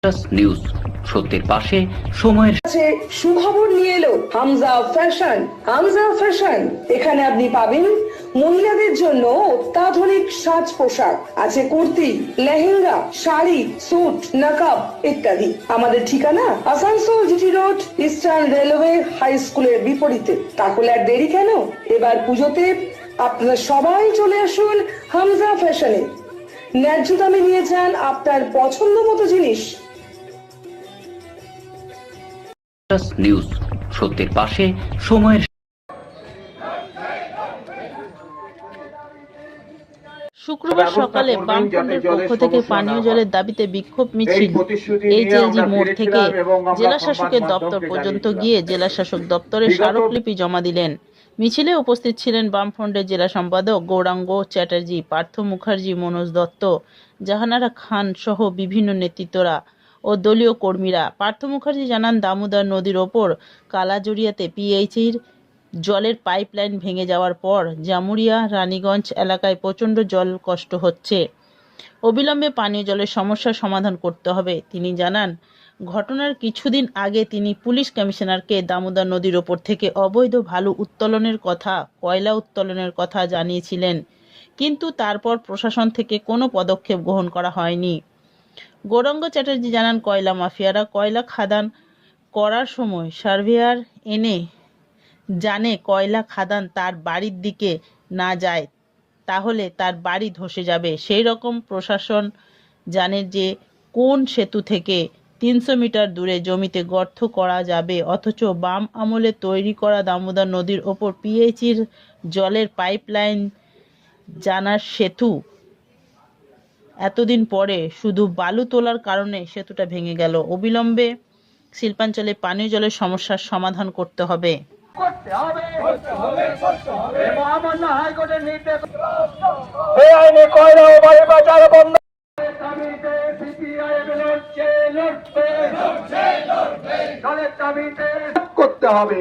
News সত্যের পাশে সময়ের কাছে সুখবর নিয়ে এলো হামজা ফ্যাশন। হামজা ফ্যাশন, এখানে আপনি পাবেন মহিলাদের জন্য অত্যাধুনিক সাজ পোশাক, আছে কুর্তি, লেহেঙ্গা, শাড়ি, স্যুট, নকাব ইত্যাদি। আমাদের ঠিকানা Asansol GT road, eastern railway high স্কুলের বিপরীতে। তাহলে আর দেরি কেন, এবার পুজোতে আপনারা সবাই চলে আসুন হামজা ফ্যাশনে। ন্যায্য দামে নিয়ে যান আপনার পছন্দ মতো জিনিস। নিউজ সত্যের পাশে সময়ের শুক্রবার সকালে বামফ্রন্টের পক্ষ থেকে পানীয় জলের দাবিতে বিক্ষোভ মিছিল এইচএলজি মোড় থেকে জেলা শাসকের দপ্তর পর্যন্ত গিয়ে জেলা শাসক দপ্তরে স্মারকলিপি জমা দিলেন। মিছিলে উপস্থিত ছিলেন বামফ্রন্টের জেলা সম্পাদক গৌরাঙ্গ চ্যাটার্জি, পার্থ মুখার্জি, মনোজ দত্ত, জাহানারা খান সহ বিভিন্ন নেতৃত্বরা ও দলীয় কর্মীরা। পার্থ মুখার্জি জানান, দামোদর নদীর ওপর কালাজড়িয়াতে পিএইচির জলের পাইপলাইন ভেঙে যাওয়ার পর জামুরিয়া, রানীগঞ্জ এলাকায় প্রচণ্ড জল কষ্ট হচ্ছে। অবিলম্বে পানীয় জলের সমস্যার সমাধান করতে হবে। তিনি জানান, ঘটনার কিছুদিন আগে তিনি পুলিশ কমিশনারকে দামোদর নদীর ওপর থেকে অবৈধ বালু উত্তোলনের কথা, কয়লা উত্তোলনের কথা জানিয়েছিলেন, কিন্তু তারপর প্রশাসন থেকে কোনো পদক্ষেপ গ্রহণ করা হয়নি। গৌরাঙ্গ চ্যাটার্জি জানান, কয়লা মাফিয়ারা কয়লা খাদান করার সময় সার্ভেয়ার এনে জানে কয়লা খাদান তার বাড়ির দিকে না যায়, তাহলে তার বাড়ি ধসে যাবে। সেই রকম প্রশাসন জানে যে কোন সেতু থেকে 300 মিটার দূরে জমিতে গর্ত করা যাবে, অথচ বাম আমলে তৈরি করা দামোদর নদীর ওপর পিএইচির জলের পাইপলাইন জানার সেতু এতদিন পরে শুধু বালু তোলার কারণে সেতুটা ভেঙে গেল। অবিলম্বে শিল্পাঞ্চলে পানীয় জলের সমস্যার সমাধান করতে হবে। মহামান্য হাইকোর্টের নির্দেশ বেআইনি কয়লা ও বালু পাচার বন্ধ করতে হবে।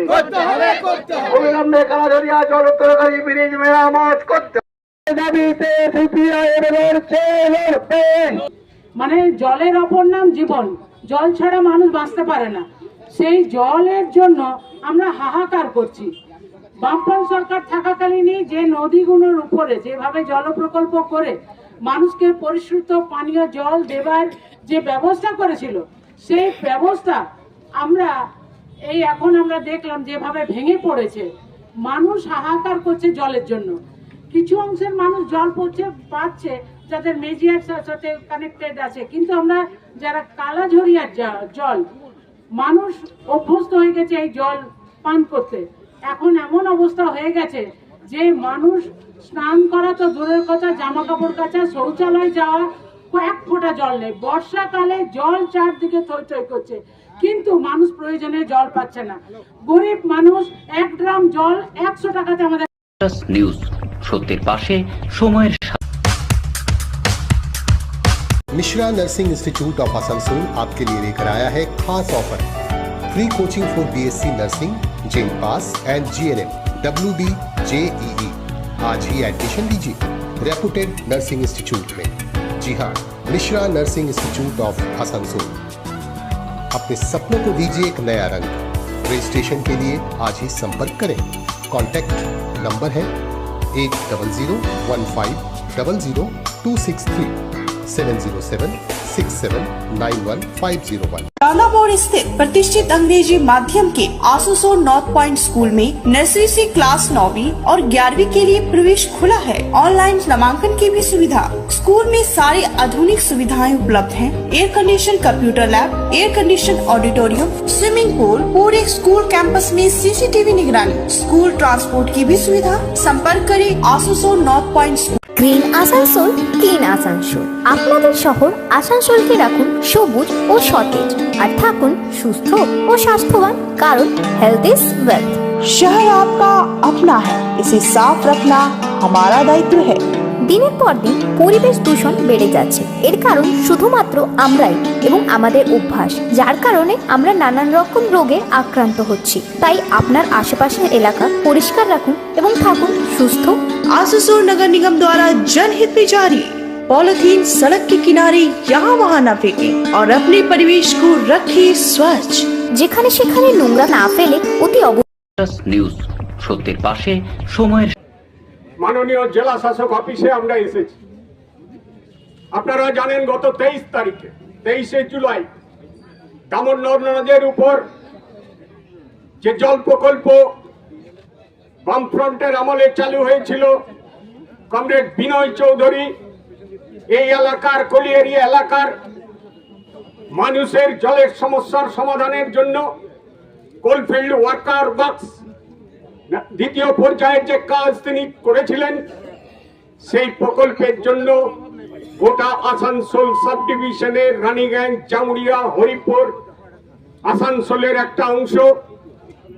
অবিলম্বে কালাঝরিয়া জল উত্তরকারী ব্রিজ মেরামত করতে দাবিতে সিপিআইএম লড়ছে, লড়বে। মানে জলের অপর নাম জীবন, জল ছাড়া মানুষ বাঁচতে পারে না। সেই জলের জন্য আমরা হাহাকার করছি। বামফ্রন্ট সরকার থাকাকালীনই যে নদীগুলোর উপরে যেভাবে জল প্রকল্প করে মানুষকে পরিশ্রুত পানীয় জল দেবার যে ব্যবস্থা করেছিল, সেই ব্যবস্থা আমরা এখন আমরা দেখলাম যেভাবে ভেঙে পড়েছে। মানুষ হাহাকার করছে জলের জন্য। কিছু অংশের মানুষ জল পাচ্ছে যাদের মেজিয়ার সাথে কানেক্টেড আছে, কিন্তু আমরা যারা কালাঝরিয়ার জল, মানুষ অভ্যস্ত হয়ে গেছে এই জল পান করতে। এখন এমন অবস্থা হয়ে গেছে যে মানুষ স্নান করা তো দূরের কথা, জামা কাপড় কাচা, শৌচালয় যাওয়া, কয়েক ফোঁটা জল নেই। বর্ষাকালে জল চারদিকে থই থই করছে, কিন্তু মানুষ প্রয়োজনে জল পাচ্ছে না। গরিব মানুষ 1 ড্রাম জল 100 টাকাতে আমাদের। নিউজ সত্যের পাশে সময়ের Mishra nursing institute of Asansol आपके लिए लेकर आया है खास offer. Free coaching for BSc nursing, जेन पास एंड जीएनएम, WB, JEE। आज ही एडमिशन लीजिए रेपुटेड नर्सिंग इंस्टीट्यूट में। जी हाँ, Mishra nursing institute of Asansol. अपने सपनों को दीजिए एक नया रंग। रजिस्ट्रेशन के लिए आज ही संपर्क करें। कॉन्टैक्ट नंबर है 8015000263 7076791 मोड़ स्थित प्रतिष्ठित अंग्रेजी माध्यम के आसनसोल नॉर्थ पॉइंट स्कूल में नर्सरी से क्लास 9वीं और 11वीं के लिए प्रवेश खुला है। ऑनलाइन नामांकन की भी सुविधा। स्कूल में सारी आधुनिक सुविधाएं उपलब्ध हैं। Air condition computer lab, air condition auditorium, swimming pool, पूरे स्कूल कैंपस में सीसीटीवी निगरानी, स्कूल ट्रांसपोर्ट की भी सुविधा। संपर्क करें Asansol north point school. Green Asansol, clean Asansol. আপনাদের শহর আসানসোলকে রাখুন সবুজ ও সতেজ, আর থাকুন সুস্থ ও স্বাস্থ্যবান, কারণ হেলথ ইজ ওয়েলথ। शहर आपका अपना है, इसे साफ रखना हमारा दायित्व है। দিনের পর দিন পরিবেশ দূষণ বেড়ে যাচ্ছে। এর কারণ শুধুমাত্র আমরাই এবং আমাদের অভ্যাস, যার কারণে আমরা নানান রকম রোগে আক্রান্ত হচ্ছি। তাই আপনার আশেপাশের এলাকা পরিষ্কার রাখুন এবং থাকুন সুস্থ। आसनसोल नगर निगम द्वारा जनहित में जारी। पॉलिथीन सड़क के किनारे यहाँ वहाँ न फेंकें और अपने परिवेश को रखें स्वच्छ। যেখানে সেখানে নোংরা না ফেলে অতি নিউজ, সত্যের পাশে সময়ের। মাননীয় জেলা শাসক অফিসে আমরা এসেছি। আপনারা জানেন গত 23 তারিখে 23শে জুলাই দামোদর নদের উপর যে জল প্রকল্প বামফ্রন্টের আমলে চালু হয়েছিল, কমরেড বিনয় চৌধুরী এই এলাকার কলিয়ারি এলাকার মানুষের জলের সমস্যার সমাধানের জন্য কোলফিল্ড ওয়ার্কার বক্স দ্বিতীয় পর্যায়ের যে কাজ তিনি করেছিলেন, সেই প্রকল্পের জন্য গোটা আসানসোল সাব ডিভিশনের রানীগঞ্জ, জামুরিয়া, হরিপুর, আসানসোলের একটা অংশ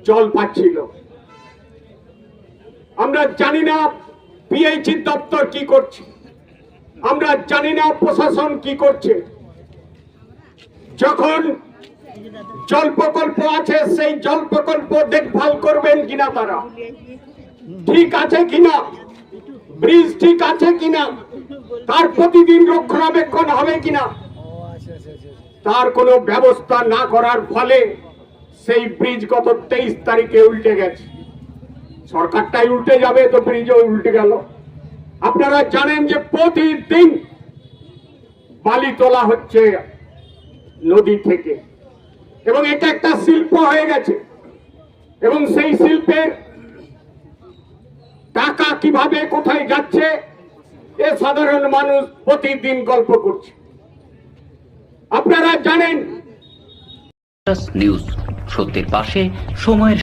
জল পাচ্ছিল। আমরা জানি না পিএইচই দপ্তর কি করছে, আমরা জানি না প্রশাসন কি করছে। যখন জল প্রকল্প আছে সেই জল প্রকল্প দেখভাল করবেন কিনা, তারা ঠিক আছে কিনা, ব্রিজ ঠিক আছে কিনা, তার প্রতিদিন রক্ষণাবেক্ষণ হবে কিনা, তার কোনো ব্যবস্থা না করার ফলে সেই ব্রিজ গত 23 তারিখে উল্টে গেছে। সরকারটাই উল্টে যাবে তো ব্রিজও উল্টে গেল। আপনারা জানেন যে প্রতিদিন বালি তোলা হচ্ছে নদী থেকে, এবং এটা একটা শিল্প হয়ে গেছে, এবং সেই শিল্পের টাকা কিভাবে কোথায় যাচ্ছে এ সাধারণ মানুষ প্রতিদিন গল্প করছে। আপনারা জানেন নিউজ, সত্যের পাশে সময়ের।